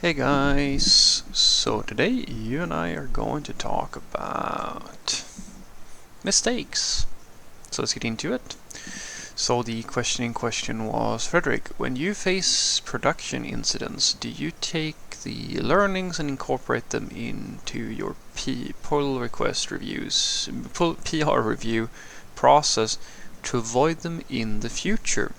Hey guys, so today you and I are going to talk about mistakes. So let's get into it. So the question in question was, Frederick, when you face production incidents, do you take the learnings and incorporate them into your pull request reviews, PR review process to avoid them in the future?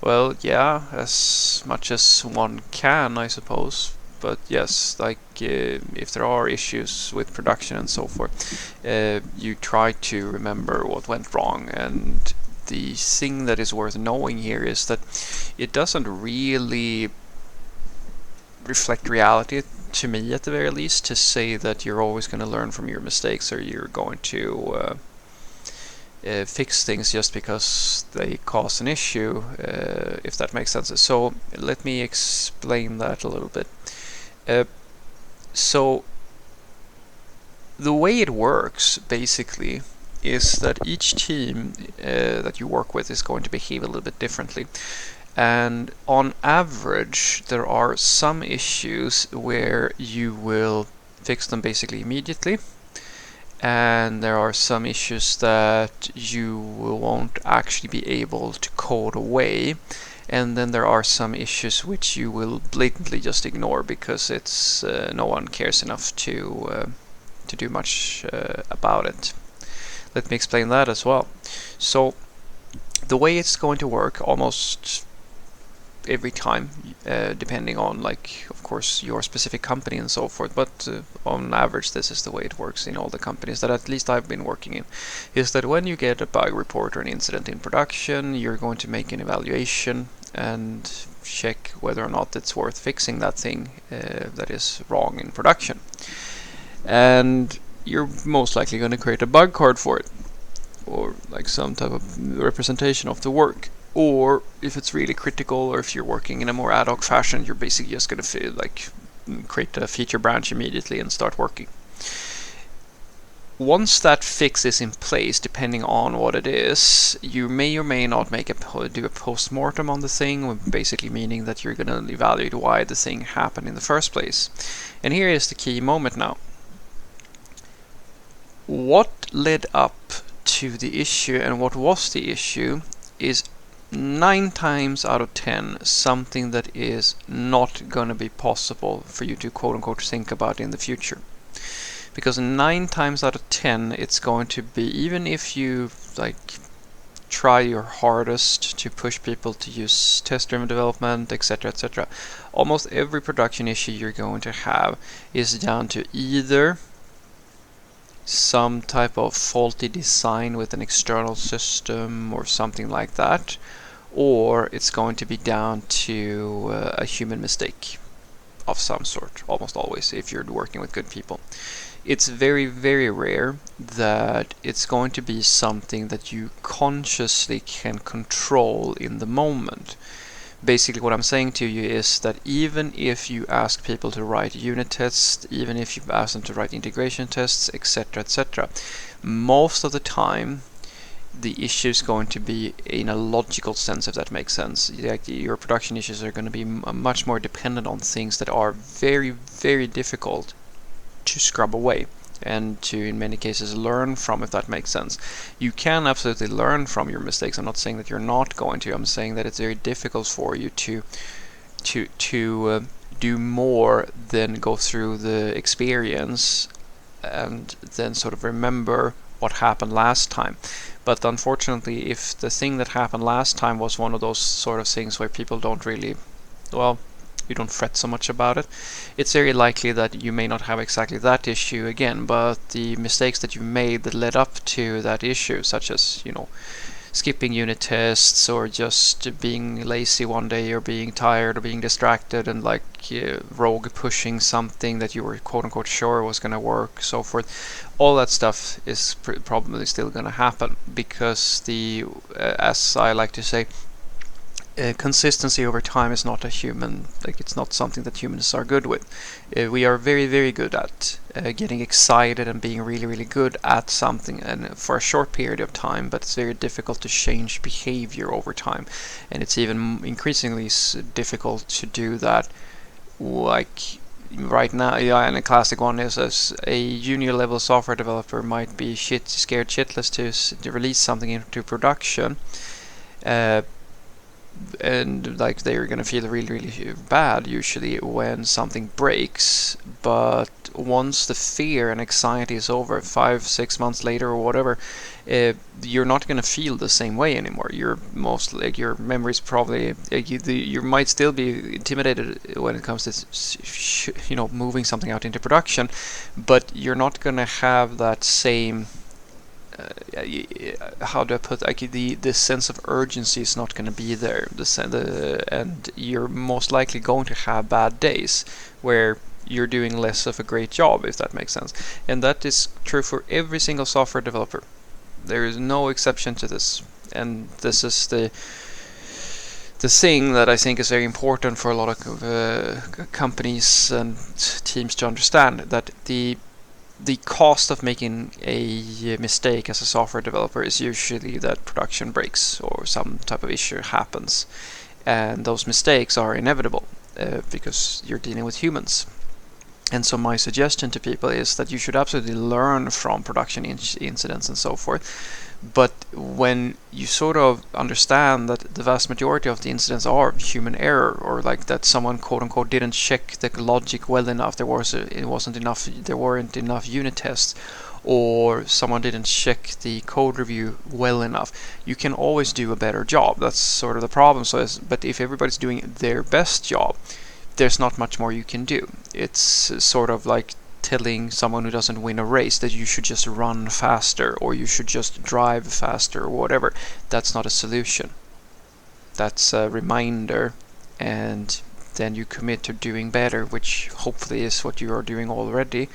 Well, yeah, as much as one can, I suppose. But yes, like if there are issues with production and so forth, you try to remember what went wrong. And the thing that is worth knowing here is that it doesn't really reflect reality, to me at the very least, to say that you're always going to learn from your mistakes or you're going to fix things just because they cause an issue, if that makes sense. So let me explain that a little bit. So the way it works basically is that each team that you work with is going to behave a little bit differently. And on average, there are some issues where you will fix them basically immediately, and there are some issues that you won't actually be able to code away, and then there are some issues which you will blatantly just ignore because it's no one cares enough to do much about it. Let me explain that as well. So the way it's going to work almost every time, depending on, like, of course, your specific company and so forth, but on average this is the way it works in all the companies that at least I've been working in, is that when you get a bug report or an incident in production, you're going to make an evaluation and check whether or not it's worth fixing that thing that is wrong in production. And you're most likely going to create a bug card for it, or like some type of representation of the work. Or if it's really critical, or if you're working in a more ad hoc fashion, you're basically just going to create a feature branch immediately and start working. Once that fix is in place, depending on what it is, you may or may not do a post-mortem on the thing, basically meaning that you're going to evaluate why the thing happened in the first place. And here is the key moment now. What led up to the issue and what was the issue is 9 times out of 10 something that is not going to be possible for you to quote-unquote think about in the future. Because 9 times out of 10 it's going to be, even if you try your hardest to push people to use test-driven development, etc., almost every production issue you're going to have is down to either some type of faulty design with an external system or something like that, or it's going to be down to a human mistake of some sort, almost always, if you're working with good people. It's very, very rare that it's going to be something that you consciously can control in the moment. Basically what I'm saying to you is that even if you ask people to write unit tests, even if you ask them to write integration tests, etc., most of the time the issue is going to be in a logical sense, if that makes sense. Like, your production issues are going to be much more dependent on things that are very, very difficult to scrub away and to, in many cases, learn from, if that makes sense. You can absolutely learn from your mistakes. I'm not saying that you're not going to. I'm saying that it's very difficult for you to do more than go through the experience and then sort of remember what happened last time. But unfortunately, if the thing that happened last time was one of those sort of things where people don't really, well, you don't fret so much about it, it's very likely that you may not have exactly that issue again, but the mistakes that you made that led up to that issue, such as, skipping unit tests, or just being lazy one day, or being tired, or being distracted, and rogue pushing something that you were quote-unquote sure was going to work, so forth. All that stuff is probably still going to happen, because as I like to say, consistency over time is not a human, like it's not something that humans are good with. We are very, very good at getting excited and being really, really good at something and for a short period of time, but it's very difficult to change behavior over time. And it's even increasingly difficult to do that, like right now. Yeah, and a classic one is as a junior level software developer might be scared shitless to release something into production. Uh, and like they're gonna feel really, really bad usually when something breaks. But once the fear and anxiety is over, 5-6 months later or whatever, you're not gonna feel the same way anymore. You're mostly, like, your memory's probably, you might still be intimidated when it comes to moving something out into production, but you're not gonna have that same how do I put, like, the sense of urgency is not going to be there. And you're most likely going to have bad days where you're doing less of a great job, if that makes sense. And that is true for every single software developer. There is no exception to this. And this is the thing that I think is very important for a lot of companies and teams to understand, that the cost of making a mistake as a software developer is usually that production breaks or some type of issue happens, and those mistakes are inevitable because you're dealing with humans. And so my suggestion to people is that you should absolutely learn from production incidents and so forth. But when you sort of understand that the vast majority of the incidents are human error, or like that someone quote unquote didn't check the logic well enough, there weren't enough unit tests, or someone didn't check the code review well enough, you can always do a better job. That's sort of the problem. But if everybody's doing their best job, there's not much more you can do. It's sort of like telling someone who doesn't win a race that you should just run faster or you should just drive faster or whatever. That's not a solution. That's a reminder, and then you commit to doing better, which hopefully is what you are doing already.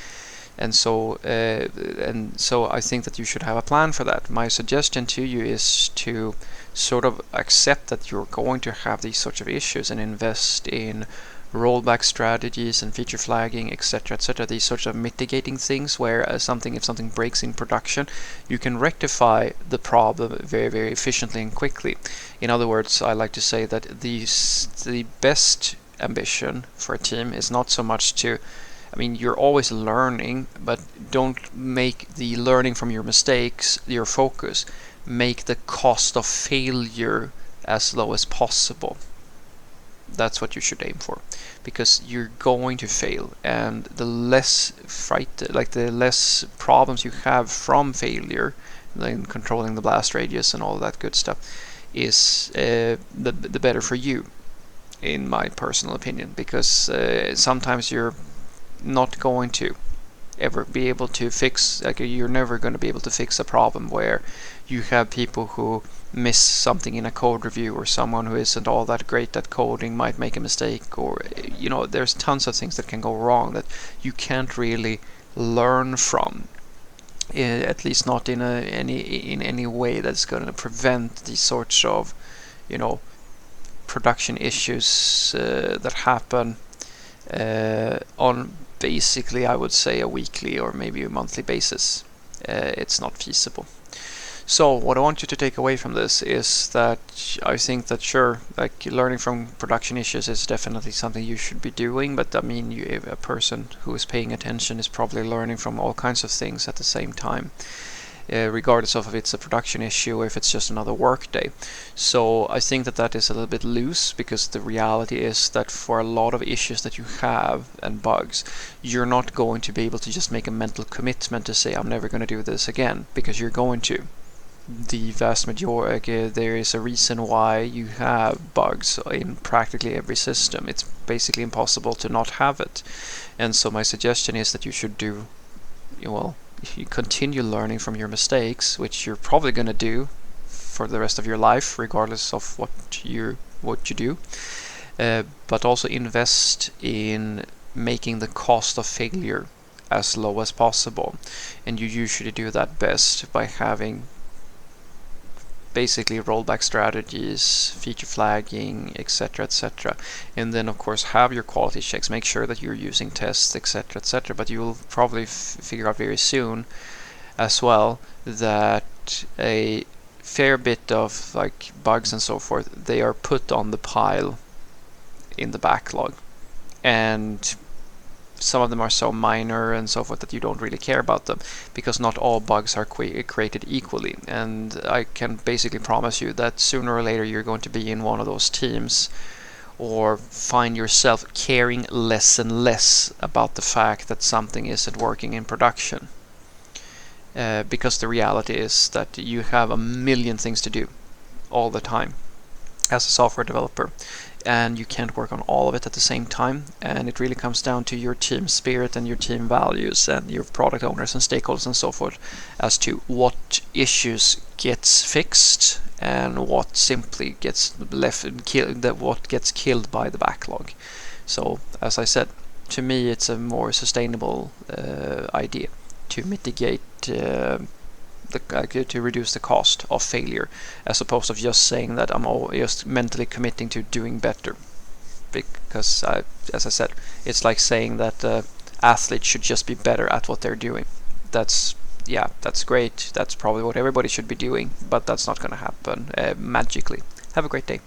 And so I think that you should have a plan for that. My suggestion to you is to sort of accept that you're going to have these sorts of issues and invest in rollback strategies and feature flagging, etc., etc. These sorts of mitigating things where if something breaks in production, you can rectify the problem very, very efficiently and quickly. In other words, I like to say that the best ambition for a team is not so much to, I mean, you're always learning, but don't make the learning from your mistakes your focus. Make the cost of failure as low as possible. That's what you should aim for, because you're going to fail, and the less the less problems you have from failure, like controlling the blast radius and all that good stuff, is the better for you, in my personal opinion, because sometimes you're not going to ever be able to fix, like, you're never going to be able to fix a problem where you have people who miss something in a code review, or someone who isn't all that great at coding might make a mistake, or there's tons of things that can go wrong that you can't really learn from, at least not in any way that's going to prevent these sorts of production issues that happen on basically, I would say, a weekly or maybe a monthly basis. It's not feasible. So what I want you to take away from this is that I think that, sure, like, learning from production issues is definitely something you should be doing, but I mean, a person who is paying attention is probably learning from all kinds of things at the same time, regardless of if it's a production issue or if it's just another work day. So I think that is a little bit loose, because the reality is that for a lot of issues that you have and bugs, you're not going to be able to just make a mental commitment to say, I'm never going to do this again, because you're going to. The vast majority, there is a reason why you have bugs in practically every system. It's basically impossible to not have it. And so my suggestion is that you should you continue learning from your mistakes, which you're probably going to do for the rest of your life, regardless of what you do, but also invest in making the cost of failure as low as possible. And you usually do that best by having basically rollback strategies, feature flagging, etc., etc. And then of course have your quality checks, make sure that you're using tests, etc., etc. But you'll probably figure out very soon as well that a fair bit of like bugs and so forth, they are put on the pile in the backlog, and some of them are so minor and so forth that you don't really care about them, because not all bugs are created equally. And I can basically promise you that sooner or later you're going to be in one of those teams, or find yourself caring less and less about the fact that something isn't working in production. Because the reality is that you have a million things to do all the time as a software developer, and you can't work on all of it at the same time. And it really comes down to your team spirit and your team values and your product owners and stakeholders and so forth as to what issues gets fixed and what simply gets left and killed, that what gets killed by the backlog. So as I said, to me it's a more sustainable idea to mitigate to reduce the cost of failure, as opposed to just saying that I'm just mentally committing to doing better. Because, as I said, it's like saying that athletes should just be better at what they're doing. That's great. That's probably what everybody should be doing, but that's not going to happen magically. Have a great day.